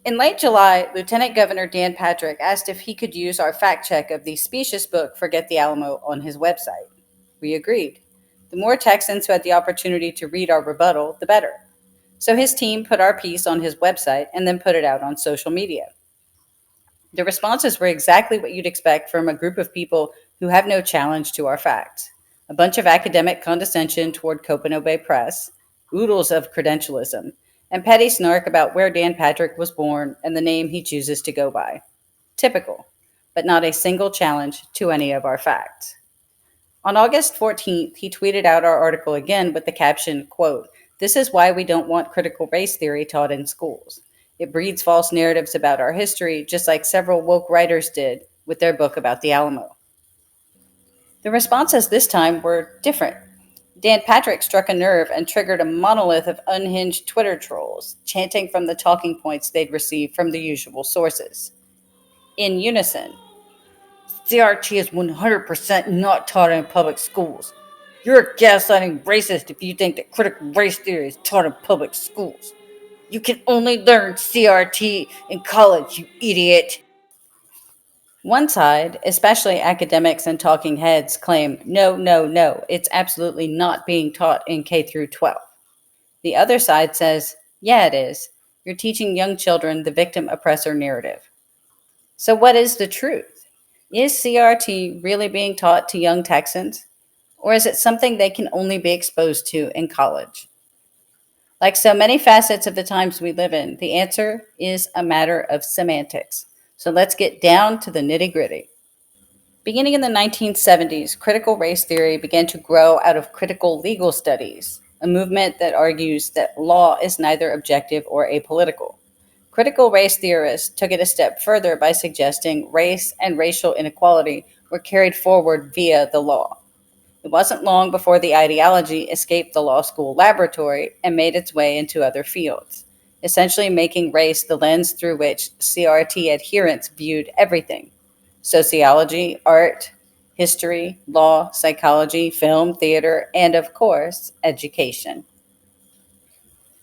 In late July, Lieutenant Governor Dan Patrick asked if he could use our fact check of the specious book Forget the Alamo on his website. We agreed. The more Texans who had the opportunity to read our rebuttal, the better. So his team put our piece on his website and then put it out on social media. The responses were exactly what you'd expect from a group of people who have no challenge to our facts. A bunch of academic condescension toward Cope and Obey Press, oodles of credentialism, and petty snark about where Dan Patrick was born and the name he chooses to go by. Typical, but not a single challenge to any of our facts. On August 14th, he tweeted out our article again with the caption, quote, "This is why we don't want critical race theory taught in schools. It breeds false narratives about our history, just like several woke writers did with their book about the Alamo." The responses this time were different. Dan Patrick struck a nerve and triggered a monolith of unhinged Twitter trolls, chanting from the talking points they'd received from the usual sources. In unison, CRT is 100% not taught in public schools. You're a gaslighting racist if you think that critical race theory is taught in public schools. You can only learn CRT in college, you idiot. One side, especially academics and talking heads, claim no, no, no, it's absolutely not being taught in K through 12. The other side says, yeah, it is. You're teaching young children the victim oppressor narrative. So, what is the truth? Is CRT really being taught to young Texans? Or is it something they can only be exposed to in college? Like so many facets of the times we live in, the answer is a matter of semantics. So let's get down to the nitty gritty. Beginning in the 1970s, critical race theory began to grow out of critical legal studies, a movement that argues that law is neither objective or apolitical. Critical race theorists took it a step further by suggesting race and racial inequality were carried forward via the law. It wasn't long before the ideology escaped the law school laboratory and made its way into other fields, essentially making race the lens through which CRT adherents viewed everything: sociology, art, history, law, psychology, film, theater, and of course, education.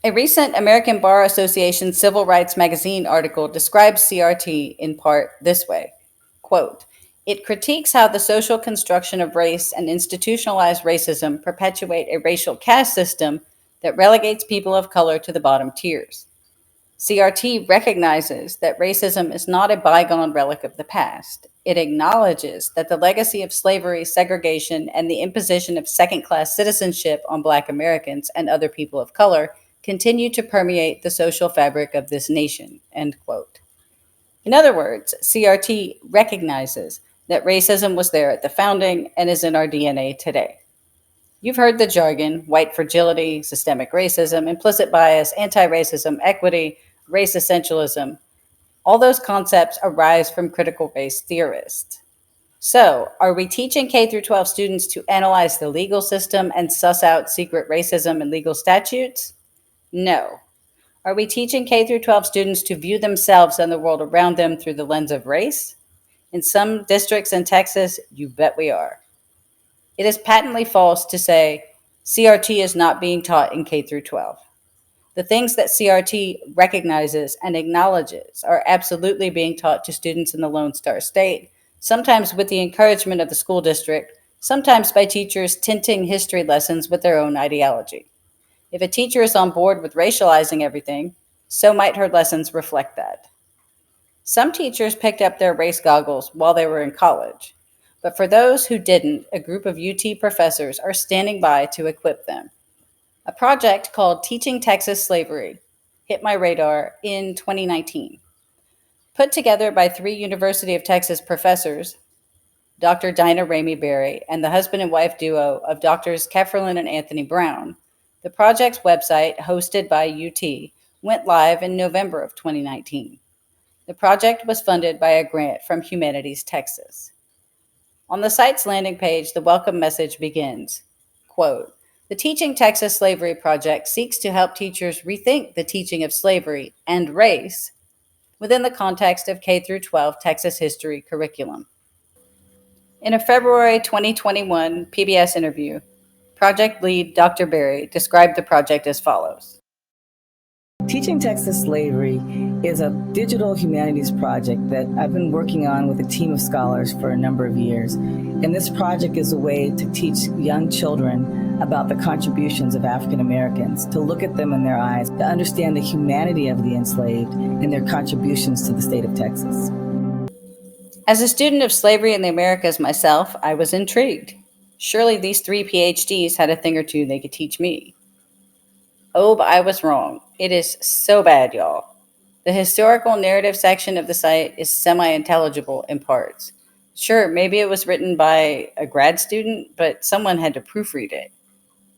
A recent American Bar Association Civil Rights Magazine article describes CRT in part this way, quote, "It critiques how the social construction of race and institutionalized racism perpetuate a racial caste system that relegates people of color to the bottom tiers. CRT recognizes that racism is not a bygone relic of the past. It acknowledges that the legacy of slavery, segregation, and the imposition of second-class citizenship on Black Americans and other people of color continue to permeate the social fabric of this nation," end quote. In other words, CRT recognizes that racism was there at the founding and is in our DNA today. You've heard the jargon: white fragility, systemic racism, implicit bias, anti-racism, equity, race essentialism. All those concepts arise from critical race theorists. So, are we teaching K through 12 students to analyze the legal system and suss out secret racism in legal statutes? No. Are we teaching K through 12 students to view themselves and the world around them through the lens of race? In some districts in Texas, you bet we are. It is patently false to say CRT is not being taught in K through 12. The things that CRT recognizes and acknowledges are absolutely being taught to students in the Lone Star State, sometimes with the encouragement of the school district, sometimes by teachers tinting history lessons with their own ideology. If a teacher is on board with racializing everything, so might her lessons reflect that. Some teachers picked up their race goggles while they were in college, but for those who didn't, a group of UT professors are standing by to equip them. A project called Teaching Texas Slavery hit my radar in 2019. Put together by 3 University of Texas professors, Dr. Dinah Ramey Berry and the husband and wife duo of Drs. Kefferlin and Anthony Brown, the project's website, hosted by UT, went live in November of 2019. The project was funded by a grant from Humanities Texas. On the site's landing page, the welcome message begins, quote, "The Teaching Texas Slavery Project seeks to help teachers rethink the teaching of slavery and race within the context of K through 12 Texas history curriculum." In a February 2021 PBS interview, project lead Dr. Berry described the project as follows. Teaching Texas Slavery is a digital humanities project that I've been working on with a team of scholars for a number of years. And this project is a way to teach young children about the contributions of African Americans, to look at them in their eyes, to understand the humanity of the enslaved and their contributions to the state of Texas. As a student of slavery in the Americas myself, I was intrigued. Surely these 3 PhDs had a thing or two they could teach me. Oh, but I was wrong. It is so bad, y'all. The historical narrative section of the site is semi-intelligible in parts. Sure, maybe it was written by a grad student, but someone had to proofread it.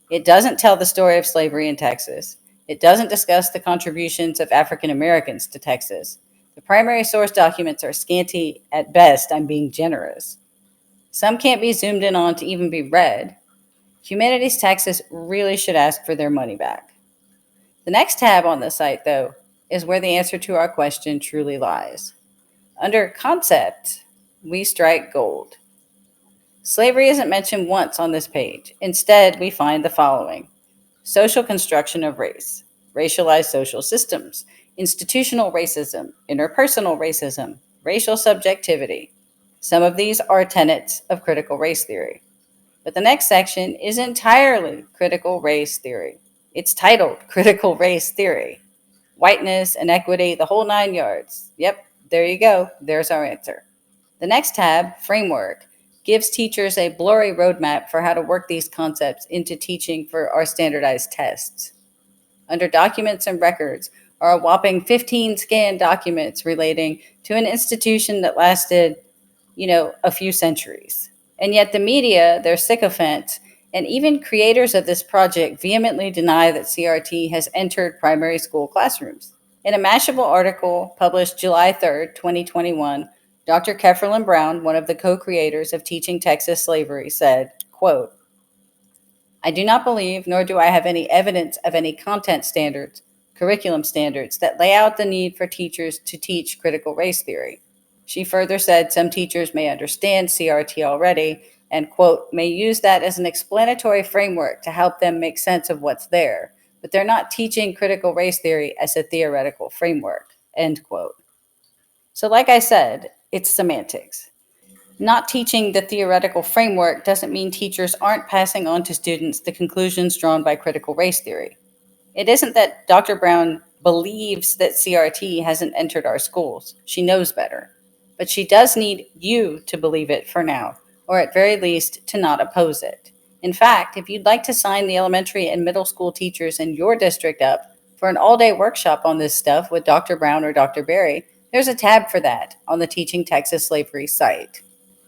It doesn't tell the story of slavery in Texas. It doesn't discuss the contributions of African Americans to Texas. The primary source documents are scanty at best. I'm being generous. Some can't be zoomed in on to even be read. Humanities Texas really should ask for their money back. The next tab on the site, though, is where the answer to our question truly lies. Under Concept, we strike gold. Slavery isn't mentioned once on this page. Instead, we find the following: social construction of race, racialized social systems, institutional racism, interpersonal racism, racial subjectivity. Some of these are tenets of critical race theory. But the next section is entirely critical race theory. It's titled Critical Race Theory. Whiteness, inequity, the whole 9 yards. Yep, there you go. There's our answer. The next tab, Framework, gives teachers a blurry roadmap for how to work these concepts into teaching for our standardized tests. Under Documents and Records are a whopping 15 scanned documents relating to an institution that lasted, a few centuries. And yet the media, their sycophants, and even creators of this project vehemently deny that CRT has entered primary school classrooms. In a Mashable article published July 3rd, 2021, Dr. Kefferlin Brown, one of the co-creators of Teaching Texas Slavery, said, quote, "I do not believe, nor do I have any evidence of any content standards, curriculum standards, that lay out the need for teachers to teach critical race theory." She further said some teachers may understand CRT already and, quote, "may use that as an explanatory framework to help them make sense of what's there, but they're not teaching critical race theory as a theoretical framework," end quote. So like I said, it's semantics. Not teaching the theoretical framework doesn't mean teachers aren't passing on to students the conclusions drawn by critical race theory. It isn't that Dr. Brown believes that CRT hasn't entered our schools. She knows better. But she does need you to believe it for now, or at very least to not oppose it. In fact, if you'd like to sign the elementary and middle school teachers in your district up for an all-day workshop on this stuff with Dr. Brown or Dr. Berry, there's a tab for that on the Teaching Texas Slavery site.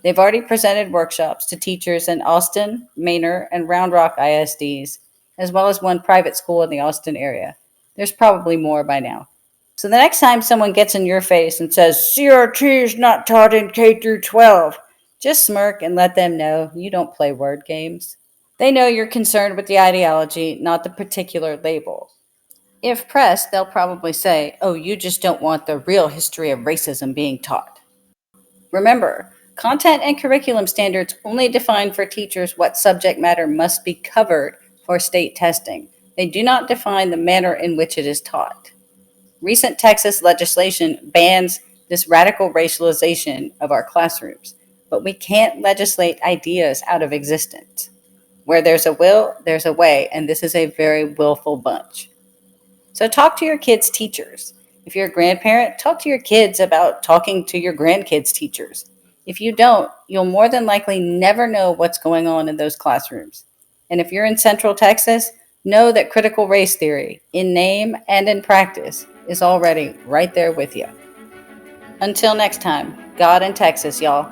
They've already presented workshops to teachers in Austin, Manor, and Round Rock ISDs, as well as one private school in the Austin area. There's probably more by now. So the next time someone gets in your face and says, CRT is not taught in K through 12, just smirk and let them know you don't play word games. They know you're concerned with the ideology, not the particular label. If pressed, they'll probably say, oh, you just don't want the real history of racism being taught. Remember, content and curriculum standards only define for teachers what subject matter must be covered for state testing. They do not define the manner in which it is taught. Recent Texas legislation bans this radical racialization of our classrooms, but we can't legislate ideas out of existence. Where there's a will, there's a way, and this is a very willful bunch. So talk to your kids' teachers. If you're a grandparent, talk to your kids about talking to your grandkids' teachers. If you don't, you'll more than likely never know what's going on in those classrooms. And if you're in Central Texas, know that critical race theory, in name and in practice, is already right there with you. Until next time, God in Texas, y'all.